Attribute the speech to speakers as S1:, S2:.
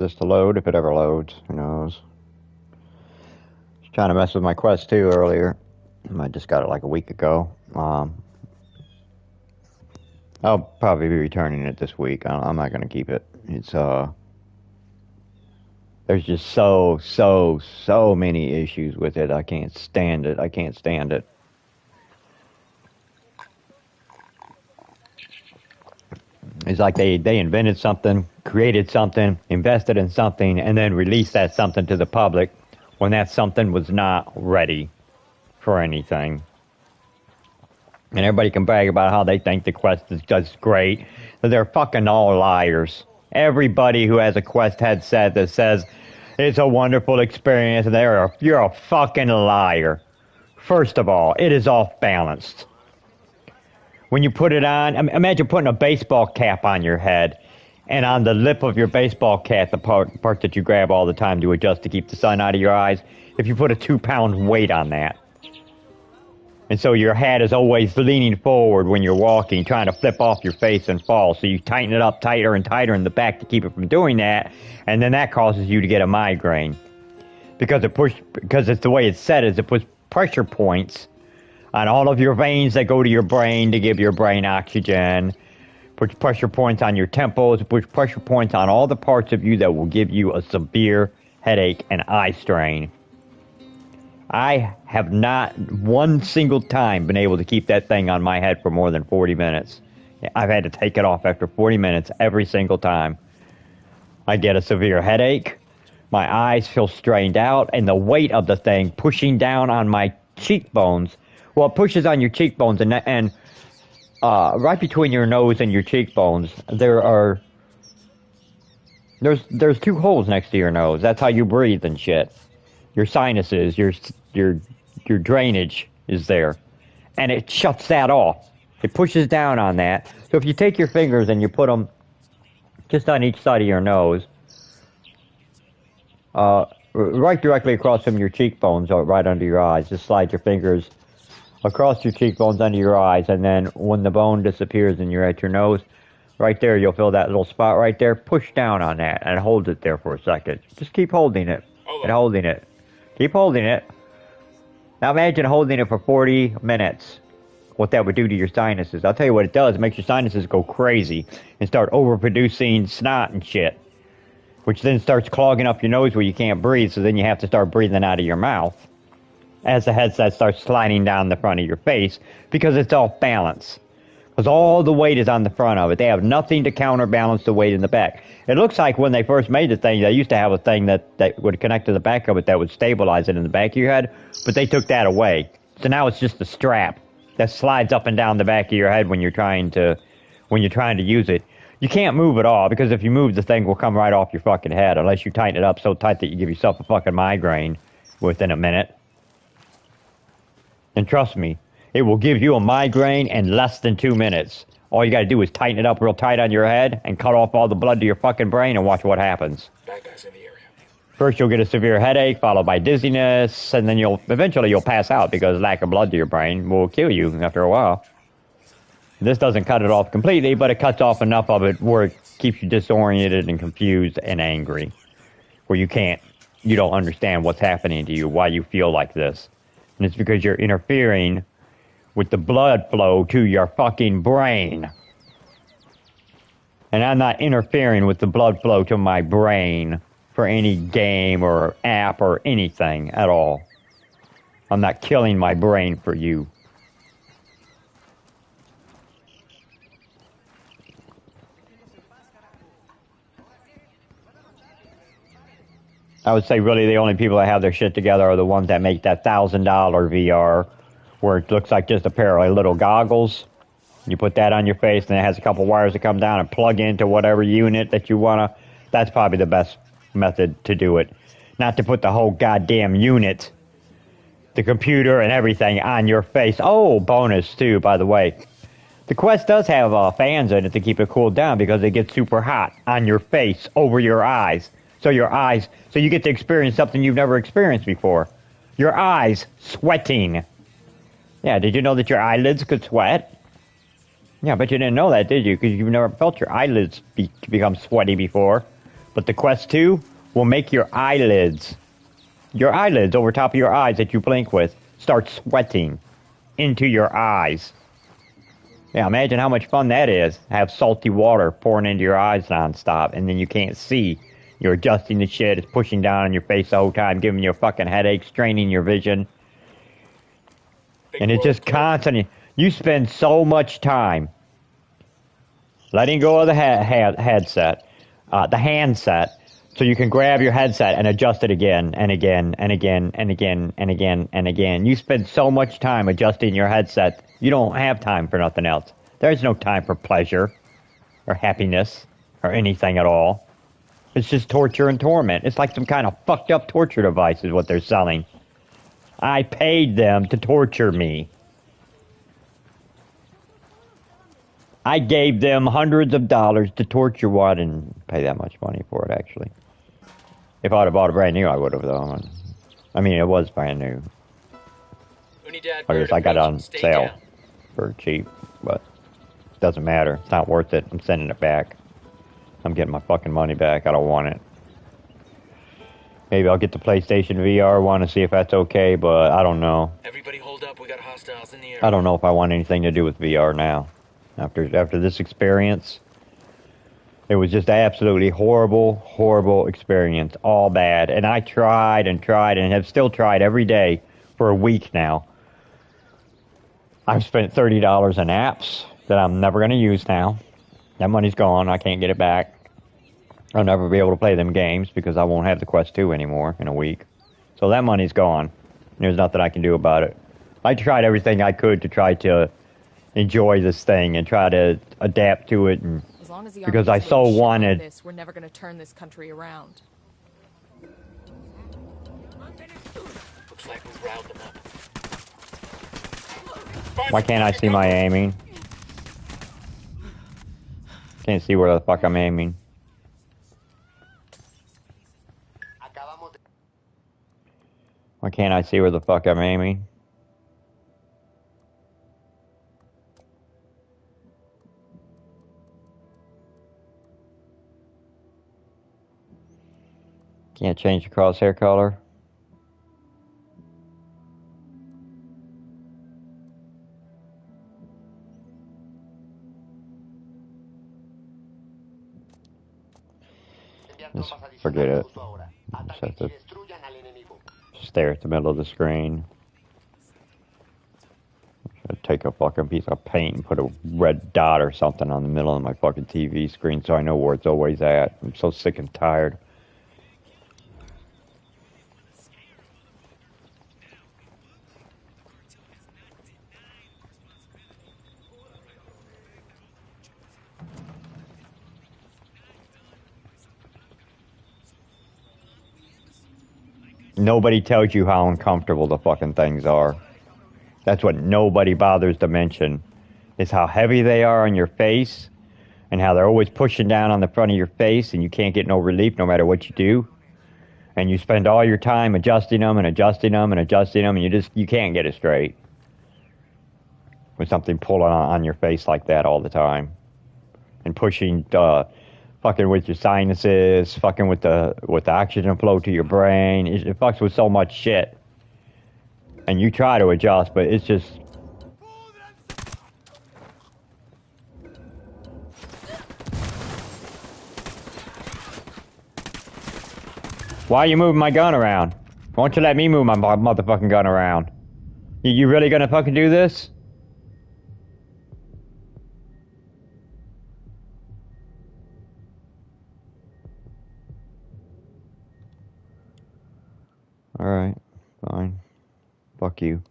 S1: this to load, if it ever loads. Who knows? Just trying to mess with my Quest 2 earlier. I just got it like a week ago. I'll probably be returning it this week. I'm not going to keep it. It's, there's just so many issues with it. I can't stand it. I can't stand it. It's like they invented something, created something, invested in something, and then released that something to the public when that something was not ready for anything. And everybody can brag about how they think the Quest is just great. They're fucking all liars. Everybody who has a Quest headset that says it's a wonderful experience, you're a fucking liar. First of all, it is off balanced. When you put it on, imagine putting a baseball cap on your head, and on the lip of your baseball cap, the part that you grab all the time to adjust to keep the sun out of your eyes, if you put a 2-pound weight on that. And so your head is always leaning forward when you're walking, trying to flip off your face and fall. So you tighten it up tighter and tighter in the back to keep it from doing that, and then that causes you to get a migraine. Because it's the way it's set is it puts pressure points on all of your veins that go to your brain to give your brain oxygen. Puts pressure points on your temples. Puts pressure points on all the parts of you that will give you a severe headache and eye strain. I have not one single time been able to keep that thing on my head for more than 40 minutes. I've had to take it off after 40 minutes every single time. I get a severe headache. My eyes feel strained out, and the weight of the thing pushing down on my cheekbones. Well, it pushes on your cheekbones, and right between your nose and your cheekbones, there's 2 holes next to your nose. That's how you breathe and shit. Your sinuses, your drainage is there, and it shuts that off. It pushes down on that. So if you take your fingers and you put them just on each side of your nose, right directly across from your cheekbones or right under your eyes, just slide your fingers across your cheekbones under your eyes, and then when the bone disappears and you're at your nose, right there, you'll feel that little spot right there. Push down on that and hold it there for a second. Just keep holding it and holding it. Keep holding it. Now imagine holding it for 40 minutes. What that would do to your sinuses. I'll tell you what it does. It makes your sinuses go crazy and start overproducing snot and shit, which then starts clogging up your nose where you can't breathe, so then you have to start breathing out of your mouth as the headset starts sliding down the front of your face, because it's off balance. Because all the weight is on the front of it. They have nothing to counterbalance the weight in the back. It looks like when they first made the thing, they used to have a thing that would connect to the back of it that would stabilize it in the back of your head, but they took that away. So now it's just a strap that slides up and down the back of your head when you're trying to use it. You can't move at all, because if you move, the thing will come right off your fucking head, unless you tighten it up so tight that you give yourself a fucking migraine within a minute. And trust me, it will give you a migraine in less than 2 minutes. All you gotta do is tighten it up real tight on your head and cut off all the blood to your fucking brain and watch what happens.
S2: Bad guys in the area.
S1: First you'll get a severe headache, followed by dizziness, and then eventually you'll pass out because lack of blood to your brain will kill you after a while. This doesn't cut it off completely, but it cuts off enough of it where it keeps you disoriented and confused and angry. Where you don't understand what's happening to you, why you feel like this. And it's because you're interfering with the blood flow to your fucking brain. And I'm not interfering with the blood flow to my brain for any game or app or anything at all. I'm not killing my brain for you. I would say really the only people that have their shit together are the ones that make that $1,000 VR, where it looks like just a pair of little goggles. You put that on your face, and it has a couple wires that come down and plug into whatever unit that you want to. That's probably the best method to do it. Not to put the whole goddamn unit, the computer and everything on your face. Oh, bonus too, by the way. The Quest does have fans in it to keep it cooled down, because it gets super hot on your face, over your eyes. So you get to experience something you've never experienced before. Your eyes sweating. Yeah, did you know that your eyelids could sweat? Yeah, but you didn't know that, did you? Because you've never felt your eyelids become sweaty before. But the Quest 2 will make your eyelids over top of your eyes that you blink with, start sweating into your eyes. Yeah, imagine how much fun that is. Have salty water pouring into your eyes nonstop, and then you can't see. You're adjusting the shit. It's pushing down on your face the whole time, giving you a fucking headache, straining your vision. And it's just constant. You spend so much time letting go of the headset, the handset, so you can grab your headset and adjust it again and again and again and again and again and again. You spend so much time adjusting your headset, you don't have time for nothing else. There's no time for pleasure or happiness or anything at all. It's just torture and torment. It's like some kind of fucked up torture device is what they're selling. I paid them to torture me. I gave them hundreds of dollars to torture. Well, I didn't pay that much money for it, actually. If I'd have bought it brand new, I would have, though. I mean, it was brand new. I guess I got it on sale for cheap, but it doesn't matter. It's not worth it. I'm sending it back. I'm getting my fucking money back. I don't want it. Maybe I'll get the PlayStation VR one and see if that's okay, but I don't know.
S2: Everybody hold up. We got hostiles in the air.
S1: I don't know if I want anything to do with VR now. After this experience, it was just absolutely horrible experience. All bad. And I tried and tried and have still tried every day for a week now. I've spent $30 in apps that I'm never going to use now. That money's gone. I can't get it back. I'll never be able to play them games because I won't have the Quest 2 anymore in a week. So that money's gone. There's nothing I can do about it. I tried everything I could to try to enjoy this thing and try to adapt to it, and
S3: as long as the
S1: because I so wanted
S3: this, we're never going to turn this country around.
S2: Looks like we riled them up.
S1: Why can't I see my aiming? Can't see where the fuck I'm aiming. Why can't I see where the fuck I'm aiming? Can't change the crosshair color. Just forget it. Just have to stare at the middle of the screen. I'd take a fucking piece of paint and put a red dot or something on the middle of my fucking TV screen so I know where it's always at. I'm so sick and tired. Nobody tells you how uncomfortable the fucking things are. That's what nobody bothers to mention, is how heavy they are on your face and how they're always pushing down on the front of your face and you can't get no relief no matter what you do. And you spend all your time adjusting them and adjusting them and adjusting them, and you can't get it straight with something pulling on your face like that all the time. And pushing, fucking with your sinuses, fucking with the oxygen flow to your brain. It fucks with so much shit. And you try to adjust, but it's just... Why are you moving my gun around? Why don't you let me move my motherfucking gun around? You really gonna fucking do this? Alright, fine. Fuck you.